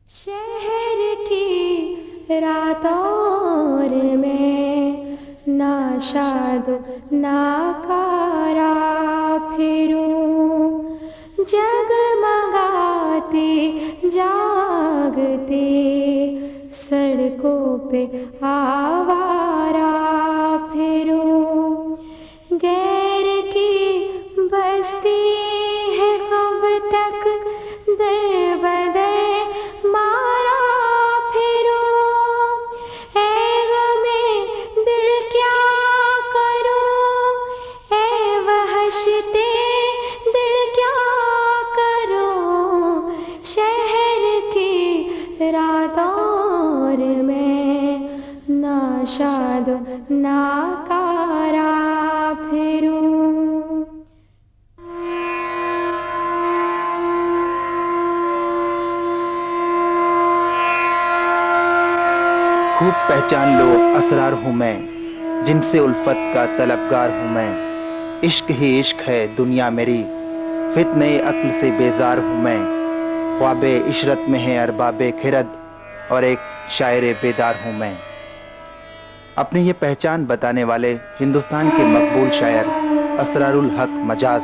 शहर की रातों में ना शाद ना कारा फिरूं, जगमगाते जागते सड़कों पे आवारा फिरूं। गैर की बस्ती है कब तक दर बदर मारा फिरूं, ऐ गमे दिल क्या करूं, ऐ वहशते दिल क्या करूं। शहर की रातों में ना शाद ना कारा फिरूं। खूब पहचान लो असरार हूँ मैं, जिनसे उल्फत का तलबगार हूँ मैं। इश्क ही इश्क है दुनिया मेरी, फितने अक्ल से बेजार हूँ मैं। ख्वाबे इशरत में है अरबाबे खिरद, और एक शायर बेदार हूँ मैं। अपनी ये पहचान बताने वाले हिंदुस्तान के मकबूल शायर असरारुल हक मजाज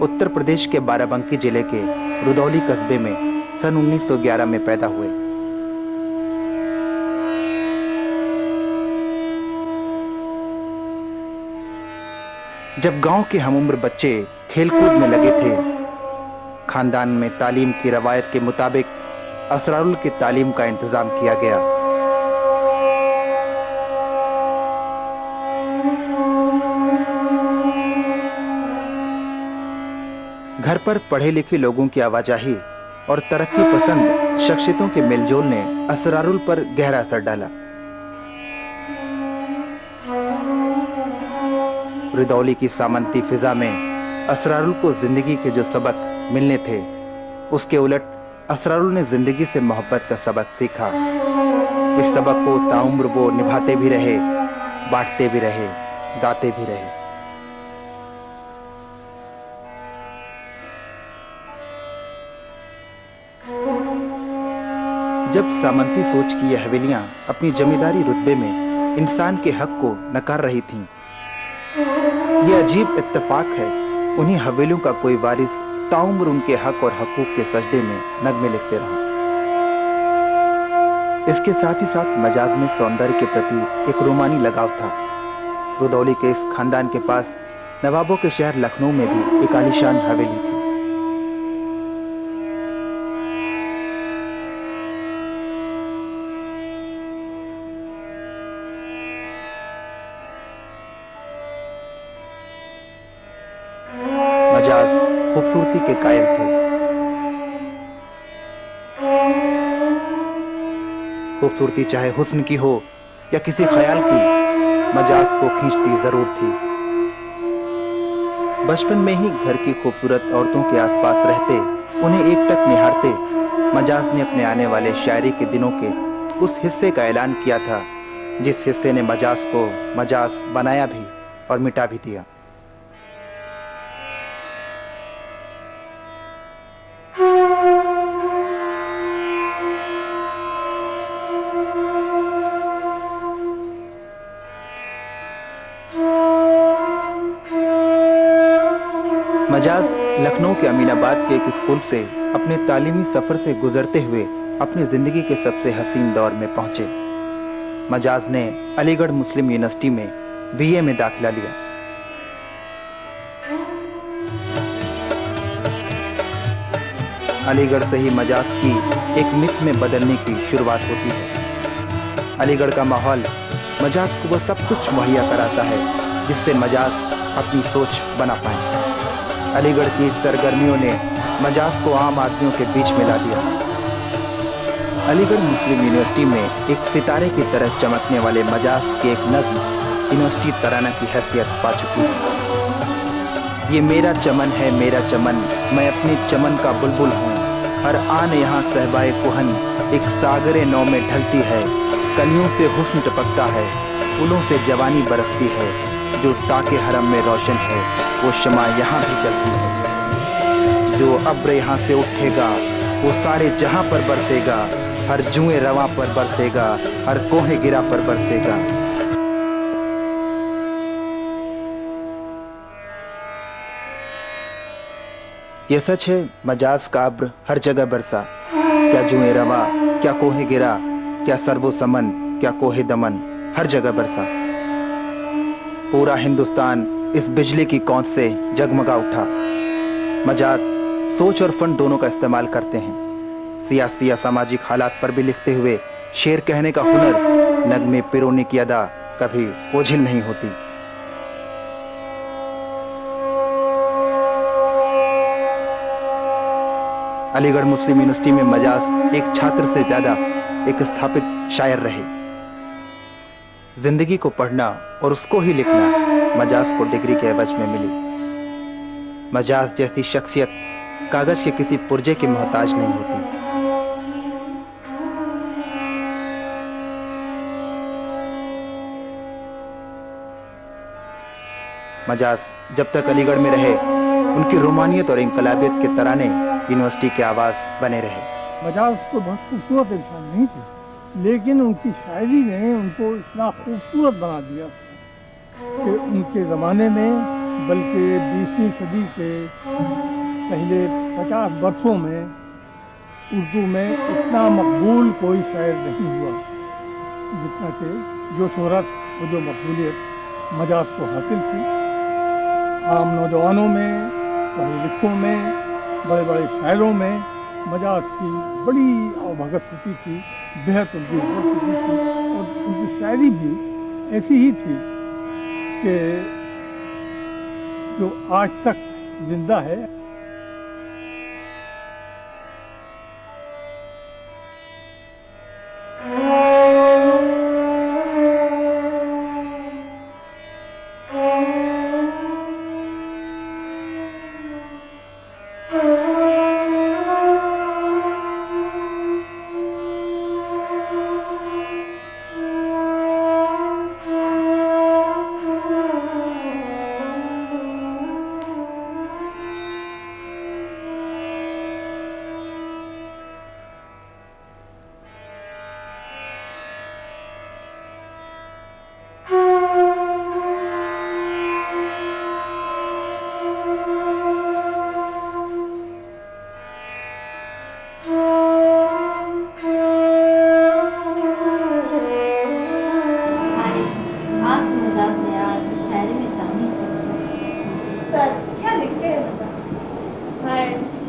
उत्तर प्रदेश के बाराबंकी जिले के रुदौली कस्बे में सन 1911 में पैदा हुए। जब गांव के हमउम्र बच्चे खेलकूद में लगे थे, खानदान में तालीम की रवायत के मुताबिक असरारुल की तालीम का इंतजाम किया गया। घर पर पढ़े लिखे लोगों की आवाजाही और तरक्की पसंद शख्सियतों के मेलजोल ने असरारुल पर गहरा असर डाला। रुदौली की सामंती फिजा में असरारुल को जिंदगी के जो सबक मिलने थे, उसके उलट असरारुल ने जिंदगी से मोहब्बत का सबक सीखा। इस सबक को ताउम्र वो निभाते भी रहे, बांटते भी रहे, गाते भी रहे। जब सामंती सोच की ये हवेलियां अपनी जमींदारी रुतबे में इंसान के हक को नकार रही थीं, ये अजीब इत्तेफाक है, उन्हीं हवेलियों का कोई वारिस ताउम्र उनके हक और हकूक के सजदे में नगमे लिखते रहा। इसके साथ ही साथ मजाज में सौंदर्य के प्रति एक रोमानी लगाव था। रुदौली के इस खानदान के पास नवाबों के शहर लखनऊ में भी एक आलीशान हवेली थी। मजाज खूबसूरती के कायल थे। खूबसूरती चाहे हुस्न की हो या किसी ख्याल की, मजाज को खींचती जरूर थी। बचपन में ही घर की खूबसूरत औरतों के आसपास रहते, उन्हें एकटक निहारते, मजाज ने अपने आने वाले शायरी के दिनों के उस हिस्से का ऐलान किया था, जिस हिस्से ने मजाज को मजाज बनाया भी और मिटा भी दिया। मजाज लखनऊ के अमीनाबाद के एक स्कूल से अपने तालीमी सफर से गुजरते हुए अपनी जिंदगी के सबसे हसीन दौर में पहुंचे। मजाज ने अलीगढ़ मुस्लिम यूनिवर्सिटी में बीए में दाखिला लिया। अलीगढ़ से ही मजाज की एक मिथ में बदलने की शुरुआत होती है। अलीगढ़ का माहौल मजाज को वह सब कुछ मुहैया कराता है जिससे मजाज अपनी सोच बना पाए। अलीगढ़ की सरगर्मियों ने मजाज को आम आदमियों के बीच में ला दिया। अलीगढ़ मुस्लिम यूनिवर्सिटी में एक सितारे की तरह चमकने वाले मजाज की एक नज्म यूनिवर्सिटी तराना की हैसियत पा चुकी है। ये मेरा चमन है मेरा चमन, मैं अपने चमन का बुलबुल हूँ। हर आन यहाँ सहबाए कुहन एक सागरे नौ में ढलती है। कलियों से हुस्न टपकता है, फूलों से जवानी बरसती है। जो ताके हरम में रोशन है, वो शमा यहाँ भी जलती है। जो अब्र यहाँ से उठेगा, वो सारे जहां पर बरसेगा, हर जुए रवां पर बरसेगा, हर कोहे गिरा पर बरसेगा। ये सच है, मजाज का अब्र हर जगह बरसा। क्या जुए रवा, क्या कोहे गिरा, क्या सर्वो समन, क्या कोहे दमन, हर जगह बरसा। पूरा हिंदुस्तान इस बिजली की कौंध से जगमगा उठा। मजाज सोच और फन दोनों का इस्तेमाल करते हैं। सियासी या सामाजिक हालात पर भी लिखते हुए शेर कहने का हुनर, नगमे पिरोने की अदा कभी ओझिल नहीं होती। अलीगढ़ मुस्लिम यूनिवर्सिटी में मजाज एक छात्र से ज्यादा एक स्थापित शायर रहे। जिंदगी को पढ़ना और उसको ही लिखना मजाज को डिग्री के एवज में मिली। मजाज जैसी शख्सियत कागज के किसी पुर्जे की मोहताज नहीं होती। मजाज जब तक अलीगढ़ में रहे, उनकी रोमानियत और इंकलाबियत के तराने यूनिवर्सिटी के आवाज बने रहे। मजाज तो बहुत खूबसूरत इंसान नहीं थे, लेकिन उनकी शायरी ने उनको इतना खूबसूरत बना दिया कि उनके ज़माने में, बल्कि 20वीं सदी के पहले 50 वर्षों में उर्दू में इतना मकबूल कोई शायर नहीं हुआ जितना कि जो शोहरत और जो मकबूलियत मजाज को हासिल थी। आम नौजवानों में, पढ़े लिखों में, बड़े बड़े शायरों में मजाज की बड़ी अवभगत होती थी, बेहद उनकी इज्जत होती थी। और उनकी शायरी भी ऐसी ही थी कि जो आज तक जिंदा है।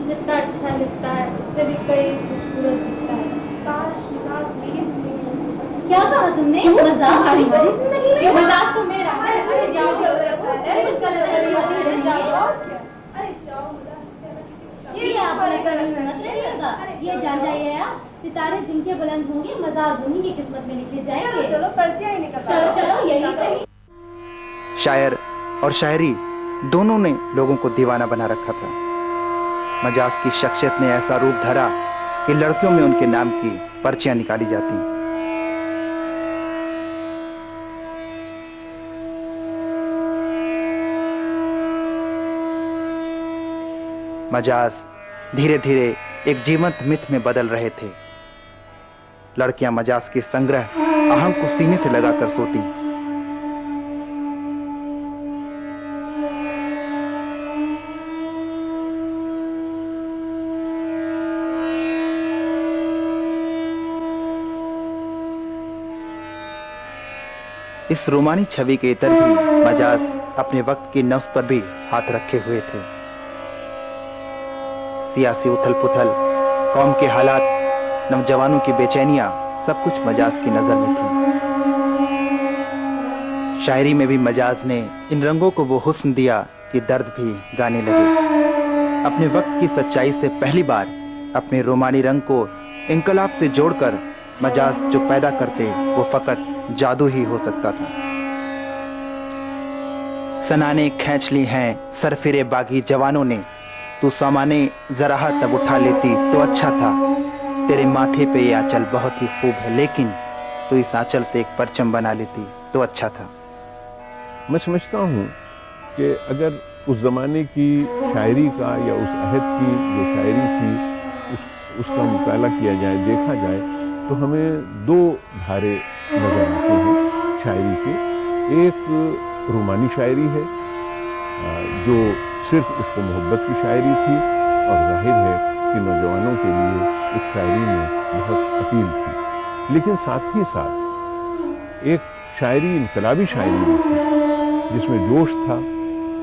जितना अच्छा लिखता है उससे भी कई खूबसूरत दिखता है। काश मजाज मेरी जिंदगी में होता। क्या कहा तुमने? मजाज तुम्हारी जिंदगी में? मजाज तो मेरा। अरे जाओ अरे जाओ ये आपने कभी हिम्मत नहीं लगा। ये जान जाइए आप, सितारे जिनके बुलंद होंगे मजाज उन्हीं की किस्मत में लिखे जाएंगे। चलो पर्चियां ही निकल। चलो चलो यही सही। शायर और शायरी दोनों ने लोगों को दीवाना बना रखा था। मजाज की शख्सियत ने ऐसा रूप धरा कि लड़कियों में उनके नाम की पर्चियां निकाली जाती। मजाज धीरे धीरे एक जीवंत मिथ में बदल रहे थे। लड़कियां मजाज के संग्रह आहंग को सीने से लगाकर सोती। इस रोमानी छवि के इतर भी मजाज अपने वक्त की नफ्स पर भी हाथ रखे हुए थे। सियासी उथल पुथल, कौम के हालात, नौजवानों की बेचैनियां, सब कुछ मजाज की नजर में थी। शायरी में भी मजाज ने इन रंगों को वो हुस्न दिया कि दर्द भी गाने लगे। अपने वक्त की सच्चाई से पहली बार अपने रोमानी रंग को इंकलाब से जोड़कर मजाज जो पैदा करते वो फकत जादू ही हो सकता था। सनाने खींच ली हैं सरफिरे बागी जवानों ने, तू सामाने जरा तब उठा लेती तो अच्छा था। तेरे माथे पे ये आंचल बहुत ही खूब है, लेकिन तू इस आंचल से एक परचम बना लेती तो अच्छा था। मैं समझता हूँ कि अगर उस ज़माने की शायरी का या उस अहद की जो शायरी थी उसका मुताला किया जाए, देखा जाए, तो हमें दो धारे नज़र आते हैं शायरी के। एक रोमानी शायरी है जो सिर्फ उसको मोहब्बत की शायरी थी, और जाहिर है कि नौजवानों के लिए उस शायरी में बहुत अपील थी। लेकिन साथ ही साथ एक शायरी इनकलाबी शायरी भी थी, जिसमें जोश था,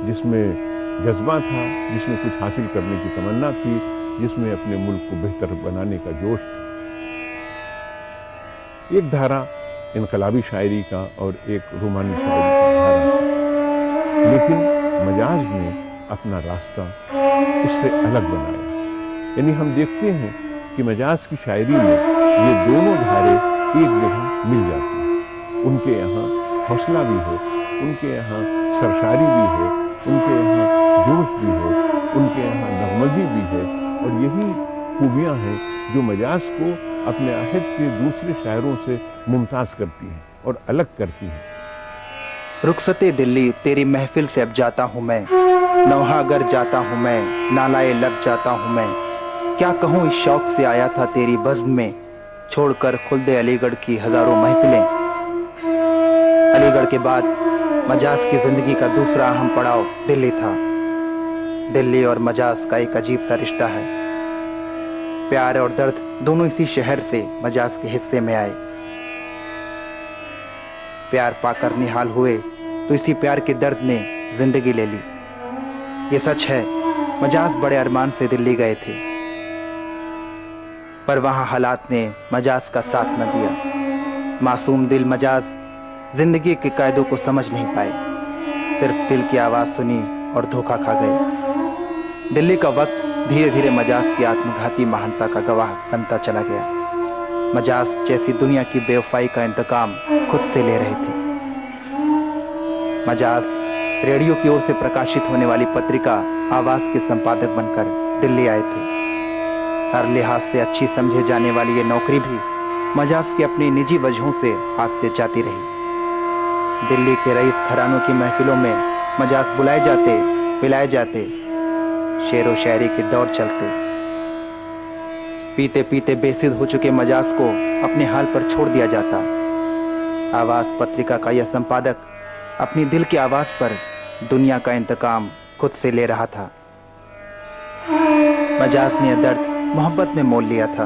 जिसमें जज्बा था, जिसमें कुछ हासिल करने की तमन्ना थी, जिसमें अपने मुल्क को बेहतर बनाने का जोश था। एक धारा इनकलाबी शायरी का और एक रोमानी शायरी का धारा था, लेकिन मजाज ने अपना रास्ता उससे अलग बनाया। यानी हम देखते हैं कि मजाज की शायरी में ये दोनों धारे एक जगह मिल जाती हैं। उनके यहाँ हौसला भी है, उनके यहाँ सरशारी भी है, उनके यहाँ जोश भी है, उनके यहाँ नगमगी भी है, और यही खूबियाँ हैं जो मजाज को अपने अहद के दूसरे शायरों से मुमताज़ करती हैं और अलग करती हैं। रुखसते दिल्ली तेरी महफिल से अब जाता हूँ मैं, नौहागर जाता हूँ मैं, नालाए लब जाता हूँ मैं। क्या कहूँ इस शौक से आया था तेरी बज़्म में, छोड़कर खुल्दे अलीगढ़ की हजारों महफिलें। अलीगढ़ के बाद मजाज की जिंदगी का दूसरा अहम पड़ाव दिल्ली था। दिल्ली और मजाज का एक अजीब सा रिश्ता है। प्यार और दर्द दोनों इसी शहर से मजाज के हिस्से में आए। प्यार पाकर निहाल हुए तो इसी प्यार के दर्द ने जिंदगी ले ली। ये सच है, मजाज बड़े अरमान से दिल्ली गए थे, पर वहां हालात ने मजाज का साथ न दिया। मासूम दिल मजाज जिंदगी के कायदों को समझ नहीं पाए, सिर्फ दिल की आवाज सुनी और धोखा खा गए। दिल्ली का वक्त धीरे धीरे मजाज की आत्मघाती महानता का गवाह बनता चला गया। मजाज जैसी दुनिया की बेवफाई का इंतकाम खुद से ले रहे थे। मजाज रेडियो की ओर से प्रकाशित होने वाली पत्रिका आवाज के संपादक बनकर दिल्ली आए थे। हर लिहाज से अच्छी समझे जाने वाली ये नौकरी भी मजाज की अपनी निजी वजहों से हाथ से जाती रही। दिल्ली के रईस घरानों की महफिलों में मजाज बुलाए जाते, पिलाए जाते, शेर व शायरी के दौर चलते। पीते पीते बेसिद हो चुके मजाज को अपने हाल पर छोड़ दिया जाता। आवाज पत्रिका का यह संपादक अपनी दिल की आवाज पर दुनिया का इंतकाम खुद से ले रहा था। मजाज ने यह दर्द मोहब्बत में मोल लिया था।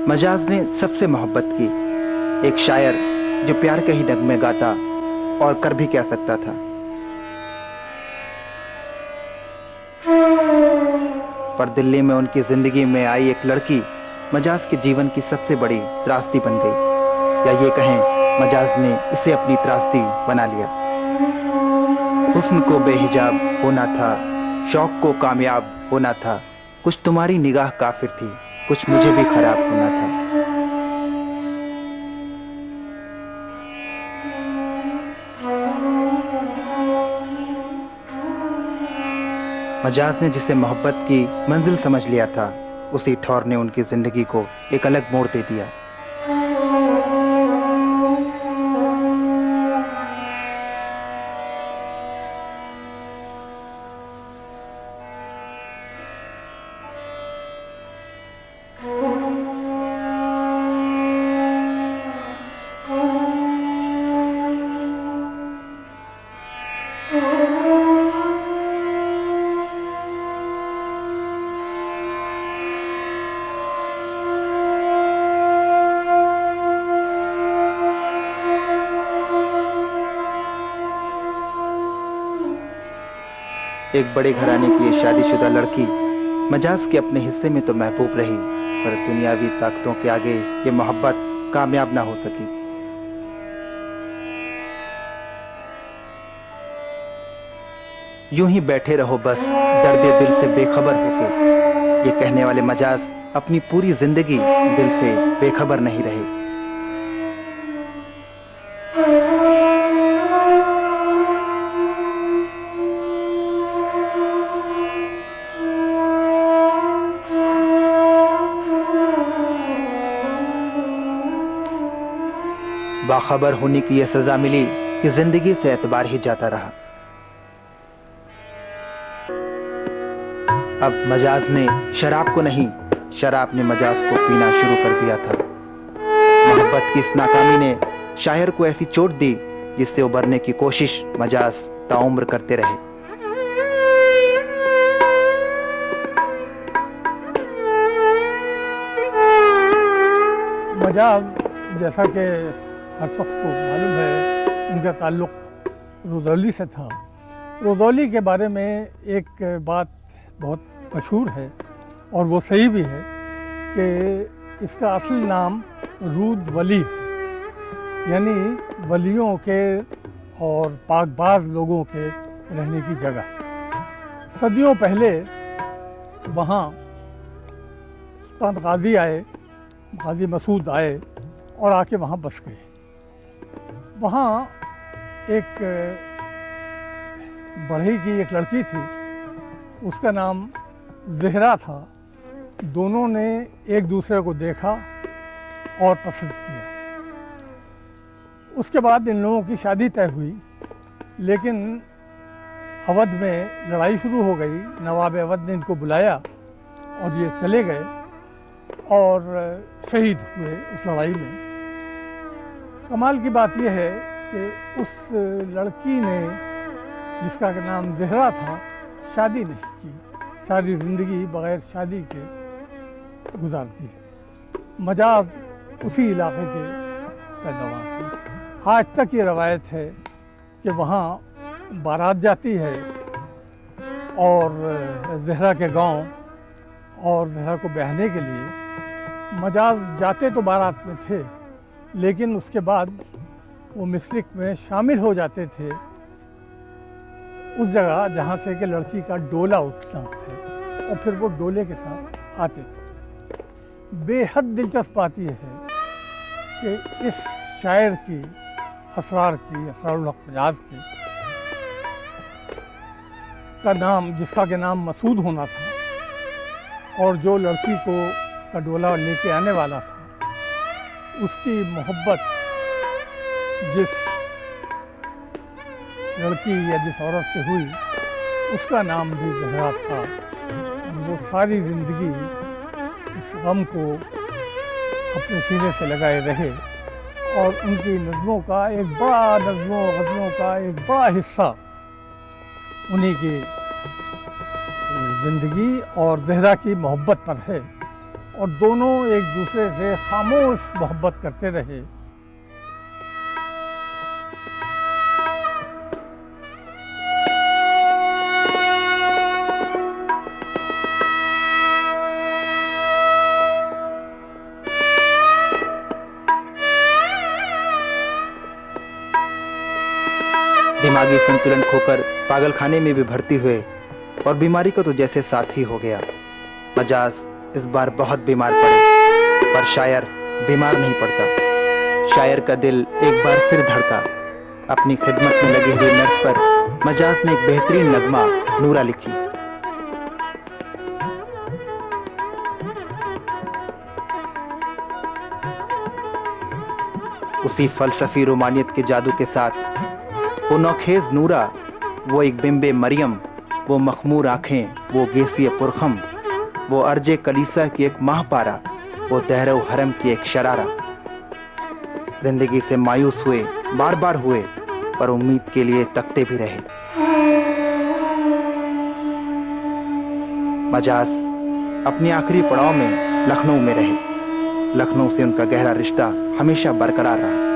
मजाज ने सबसे मोहब्बत की, एक शायर जो प्यार के ही नगमे गाता और कर भी क्या सकता था। पर दिल्ली में उनकी जिंदगी में आई एक लड़की मजाज के जीवन की सबसे बड़ी त्रासदी बन गई, या ये कहें मजाज ने इसे अपनी त्रासदी बना लिया। हुस्न को बेहिजाब होना था, शौक को कामयाब होना था, कुछ तुम्हारी निगाह काफिर थी, कुछ मुझे भी खराब होना था। मजाज ने जिसे मोहब्बत की मंजिल समझ लिया था, उसी ठौर ने उनकी जिंदगी को एक अलग मोड़ दे दिया। एक बड़े घराने की ये शादीशुदा लड़की मजाज के अपने हिस्से में तो महबूब रही, पर दुनियावी ताकतों के आगे ये मोहब्बत कामयाब ना हो सकी। यूं ही बैठे रहो बस दर्द दिल से बेखबर होके, ये कहने वाले मजाज अपनी पूरी जिंदगी दिल से बेखबर नहीं रहे। बाखबर होने की यह सजा मिली कि जिंदगी से एतबार ही जाता रहा। अब मजाज ने शराब को नहीं, शराब ने मजाज को पीना शुरू कर दिया था। मोहब्बत की इस नाकामी ने शायर को ऐसी चोट दी जिससे उबरने की कोशिश मजाज ताउम्र करते रहे। मजाज, जैसा कि हर शख्स को मालूम है, उनका ताल्लुक़ रुदौली से था। रुदौली के बारे में एक बात बहुत मशहूर है और वो सही भी है कि इसका असली नाम रूद वली है, यानी वलियों के और पाकबाज लोगों के रहने की जगह। सदियों पहले वहाँ सुल्तान गाजी आए, गाजी मसूद आए और आके वहाँ बस गए। वहाँ एक बढ़ई की एक लड़की थी, उसका नाम ज़हरा था। दोनों ने एक दूसरे को देखा और पसंद किया। उसके बाद इन लोगों की शादी तय हुई, लेकिन अवध में लड़ाई शुरू हो गई। नवाब अवध ने इनको बुलाया और ये चले गए और शहीद हुए उस लड़ाई में। कमाल की बात यह है कि उस लड़की ने, जिसका नाम ज़हरा था, शादी नहीं की, सारी ज़िंदगी बग़ैर शादी के गुजार दी। मजाज उसी इलाके के पैदावार है। आज तक ये रवायत है कि वहाँ बारात जाती है और ज़हरा के गांव और ज़हरा को बहने के लिए मजाज जाते तो बारात में थे, लेकिन उसके बाद वो मिस्रिक में शामिल हो जाते थे उस जगह जहाँ से कि लड़की का डोला उठना है, और फिर वो डोले के साथ आते थे। बेहद दिलचस्प बात यह है कि इस शायर की, असरारुल हक मजाज की का नाम, जिसका के नाम मसूद होना था, और जो लड़की को का डोला लेके आने वाला था, उसकी मोहब्बत जिस लड़की या जिस औरत से हुई, उसका नाम भी ज़हरा था। और वो सारी ज़िंदगी इस गम को अपने सीने से लगाए रहे और उनकी नज़्मों का एक बड़ा, गज़लों का एक बड़ा हिस्सा उन्हीं की ज़िंदगी और ज़हरा की मोहब्बत पर है, और दोनों एक दूसरे से खामोश मोहब्बत करते रहे। दिमागी संतुलन खोकर पागलखाने में भी भर्ती हुए और बीमारी का तो जैसे साथ ही हो गया। मजाज इस बार बहुत बीमार पड़े, पर शायर बीमार नहीं पड़ता। शायर का दिल एक बार फिर धड़का। अपनी खिदमत में लगी हुई नर्स पर मजाज ने एक बेहतरीन नगमा नूरा लिखी। उसी फलसफी रोमानियत के जादू के साथ वो नौखेज नूरा, वो एक बिंबे मरियम, वो मखमूर आँखें, वो गेसिय पुरखम, वो अर्जे कलीसा की एक माहपारा, वो दहरो हरम की एक शरारा। जिंदगी से मायूस हुए, बार बार हुए, पर उम्मीद के लिए तकते भी रहे। मजाज अपने आखिरी पड़ाव में लखनऊ में रहे। लखनऊ से उनका गहरा रिश्ता हमेशा बरकरार रहा।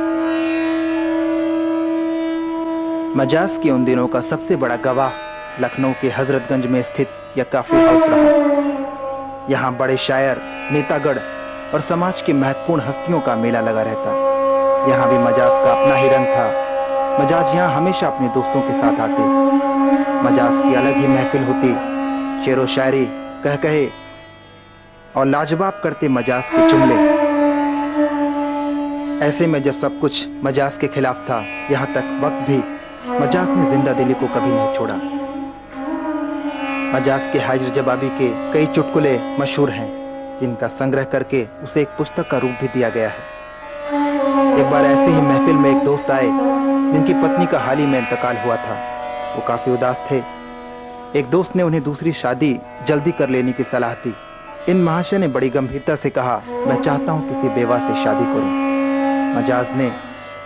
मजाज के उन दिनों का सबसे बड़ा गवाह लखनऊ के हजरतगंज में स्थित यह काफी हाउस रहा। यहाँ बड़े शायर, नेतागढ़ और समाज की महत्वपूर्ण हस्तियों का मेला लगा रहता। यहाँ भी मजाज का अपना ही रंग था। मजाज यहाँ हमेशा अपने दोस्तों के साथ आते। मजाज की अलग ही महफिल होती। शेरो शायरी, कह कहे और लाजवाब करते मजाज के जुमले। ऐसे में जब सब कुछ मजाज के खिलाफ था, यहाँ तक वक्त भी मजाज ने जिंदा दिली को कभी नहीं छोड़ा। मजाज के हाजिर जवाबी के कई चुटकुले मशहूर हैं, जिनका संग्रह करके उसे एक पुस्तक का रूप भी दिया गया है। एक बार ऐसे ही महफिल में एक दोस्त आए जिनकी पत्नी का हाल ही में इंतकाल हुआ था। वो काफी उदास थे। एक दोस्त ने उन्हें दूसरी शादी जल्दी कर लेने की सलाह दी। इन महाशय ने बड़ी गंभीरता से कहा, मैं चाहता हूँ किसी बेवा से शादी करूँ। मजाज ने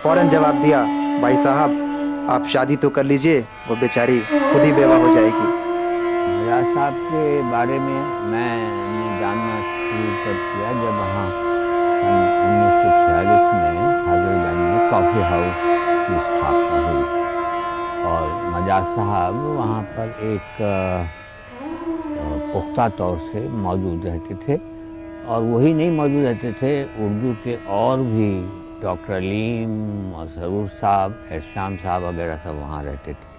फौरन जवाब दिया, भाई साहब आप शादी तो कर लीजिए, वो बेचारी खुद ही बेवा हो जाएगी। मजाज साहब के बारे में मैंने जानना शुरू कर किया जब वहाँ सन 1946 में हजरतगंज में कॉफ़ी हाउस की स्थापना हुई और मजाज साहब वहाँ पर एक पुख्ता तौर से मौजूद रहते थे। और वही नहीं मौजूद रहते थे, उर्दू के और भी डॉक्टर अलीम और सरूर साहब, एहसान साहब वगैरह सब वहाँ रहते थे।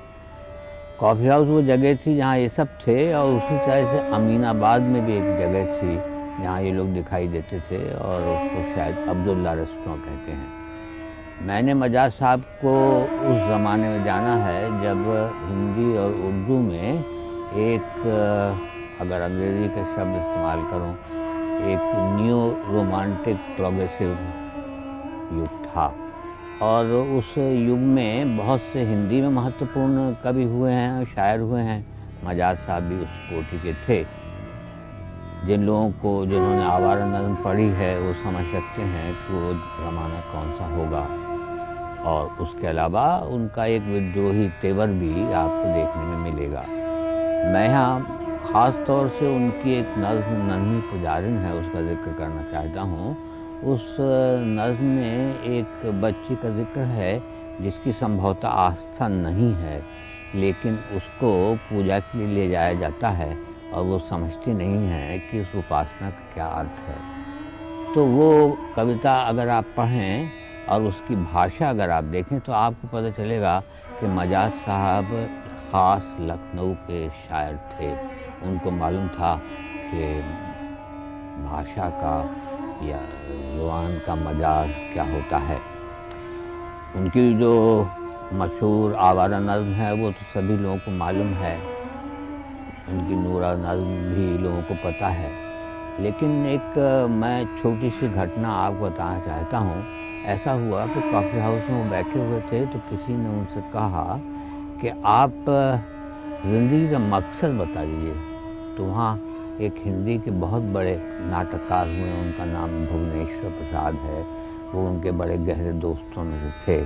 कॉफ़ी हाउस वो जगह थी जहाँ ये सब थे और उसी तरह से अमीनाबाद में भी एक जगह थी जहाँ ये लोग दिखाई देते थे और उसको शायद अब्दुल्ला रेस्टोरेंट कहते हैं। मैंने मजाज साहब को उस ज़माने में जाना है जब हिंदी और उर्दू में एक, अगर अंग्रेज़ी के शब्द इस्तेमाल करूं, एक न्यू रोमांटिक प्रोग्रेसिव युग था और उस युग में बहुत से हिंदी में महत्वपूर्ण कवि हुए हैं और शायर हुए हैं। मजाज साहब भी उस कोटि के थे। जिन लोगों को, जिन्होंने आवारा नज़्म पढ़ी है, वो समझ सकते हैं कि वो ज़माना कौन सा होगा। और उसके अलावा उनका एक विद्रोही तेवर भी आपको देखने में मिलेगा। मैं यहाँ ख़ास तौर से उनकी एक नज़्म नन्ही पुजारिन है, उसका जिक्र करना चाहता हूँ। उस नज़्म में एक बच्ची का जिक्र है जिसकी संभवतः आस्था नहीं है, लेकिन उसको पूजा के लिए ले जाया जाता है और वो समझती नहीं है कि उस उपासना का क्या अर्थ है। तो वो कविता अगर आप पढ़ें और उसकी भाषा अगर आप देखें तो आपको पता चलेगा कि मजाज साहब ख़ास लखनऊ के शायर थे। उनको मालूम था कि भाषा का या ज़ुबान का मजाज क्या होता है। उनकी जो मशहूर आवारा नज़्म है वो तो सभी लोगों को मालूम है, उनकी नूरा नज़्म भी लोगों को पता है। लेकिन एक मैं छोटी सी घटना आपको बताना चाहता हूँ। ऐसा हुआ कि कॉफ़ी हाउस में वो बैठे हुए थे तो किसी ने उनसे कहा कि आप ज़िंदगी का मकसद बता दीजिए। तो वहाँ एक हिंदी के बहुत बड़े नाटककार हुए, उनका नाम भुवनेश्वर प्रसाद है, वो उनके बड़े गहरे दोस्तों में से थे।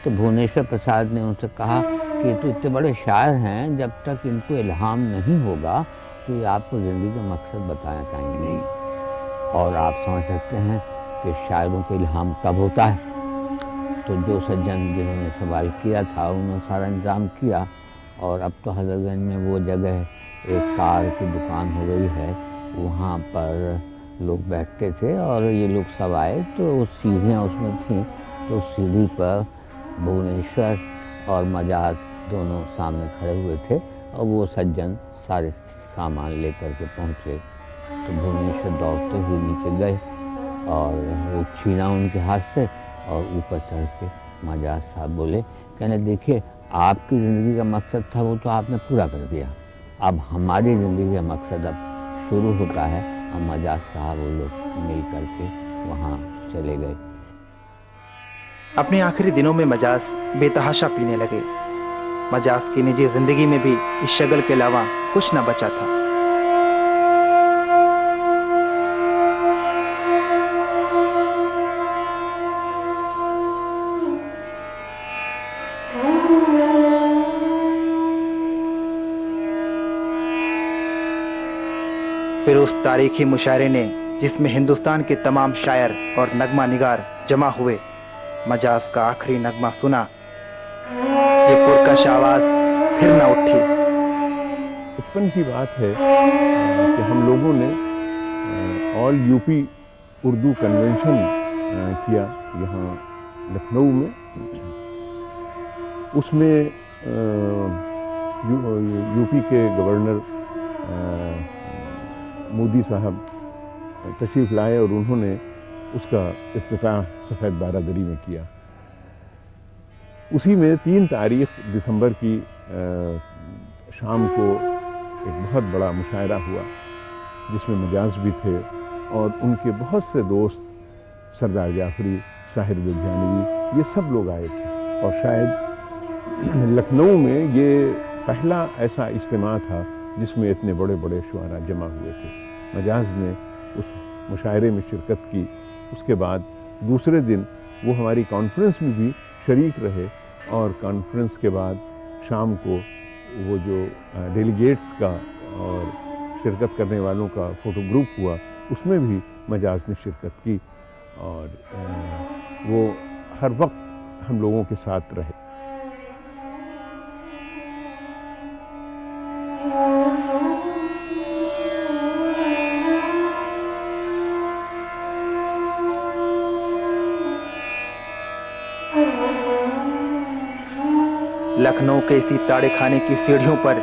तो भुवनेश्वर प्रसाद ने उनसे कहा कि तो इतने बड़े शायर हैं, जब तक इनको इल्हाम नहीं होगा तो ये आपको ज़िंदगी का मकसद बताना चाहेंगे नहीं। और आप समझ सकते हैं कि शायरों को इल्हाम कब होता है। तो जो सज्जन जिन्होंने सवाल किया था उन्होंने सारा इंतज़ाम किया और अब तो हजरतगंज में वो जगह एक कार की दुकान हो गई है, वहाँ पर लोग बैठते थे और ये लोग सब आए तो सीढ़ियाँ उसमें थीं। तो सीढ़ी पर भुवनेश्वर और मजाज दोनों सामने खड़े हुए थे और वो सज्जन सारे सामान लेकर के पहुँचे। तो भुवनेश्वर दौड़ते हुए नीचे गए और वो छीना उनके हाथ से और ऊपर चढ़ के मजाज साहब बोले, कहने देखिए आपकी ज़िंदगी का मकसद था वो तो आपने पूरा कर दिया, अब हमारी ज़िंदगी का मकसद अब शुरू होता है। और मजाज साहब वो लोग मिल करके वहाँ चले गए। अपने आखिरी दिनों में मजाज बेतहाशा पीने लगे। मजाज की निजी जिंदगी में भी इस शगल के अलावा कुछ न बचा था। फिर उस तारीखी मुशायरे ने जिसमें हिंदुस्तान के तमाम शायर और नगमा निगार जमा हुए, मजाज का आखिरी नगमा सुना, ये पुरकश आवाज फिर न उठी। बचपन की बात है कि हम लोगों ने ऑल यूपी उर्दू कन्वेंशन किया यहाँ लखनऊ में। उसमें यूपी के गवर्नर मोदी साहब तशरीफ़ लाए और उन्होंने उसका इफ्तिताह सफ़ेद बारादरी में किया। उसी में 3 तारीख दिसंबर की शाम को एक बहुत बड़ा मुशायरा हुआ जिसमें मजाज भी थे और उनके बहुत से दोस्त, सरदार जाफरी, साहिर लुधियानवी, ये सब लोग आए थे। और शायद लखनऊ में ये पहला ऐसा इज्तिमा था जिसमें इतने बड़े बड़े शुआरा जमा हुए थे। मजाज ने उस मुशायरे में शिरकत की। उसके बाद दूसरे दिन वो हमारी कॉन्फ्रेंस में भी शरीक रहे और कॉन्फ्रेंस के बाद शाम को वो जो डेलीगेट्स का और शिरकत करने वालों का फ़ोटो ग्रुप हुआ उसमें भी मजाज ने शिरकत की और वो हर वक्त हम लोगों के साथ रहे। लखनऊ के इसी ताड़े खाने की सीढ़ियों पर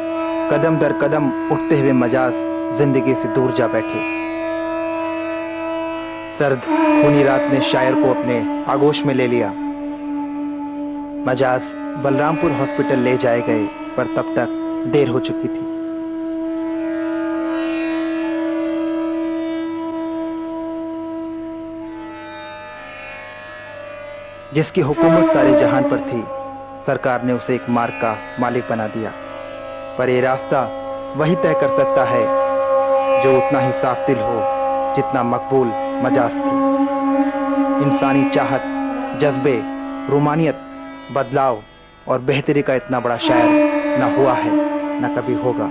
कदम दर कदम उठते हुए मजाज जिंदगी से दूर जा बैठे। सर्द खूनी रात ने शायर को अपने आगोश में ले लिया। मजाज बलरामपुर हॉस्पिटल ले जाए गए पर तब तक देर हो चुकी थी। जिसकी हुकूमत सारे जहान पर थी, सरकार ने उसे एक मार्ग का मालिक बना दिया। पर यह रास्ता वही तय कर सकता है जो उतना ही साफ दिल हो जितना मकबूल मजाज थी। इंसानी चाहत, जज्बे, रूमानियत, बदलाव और बेहतरी का इतना बड़ा शायर न हुआ है न कभी होगा।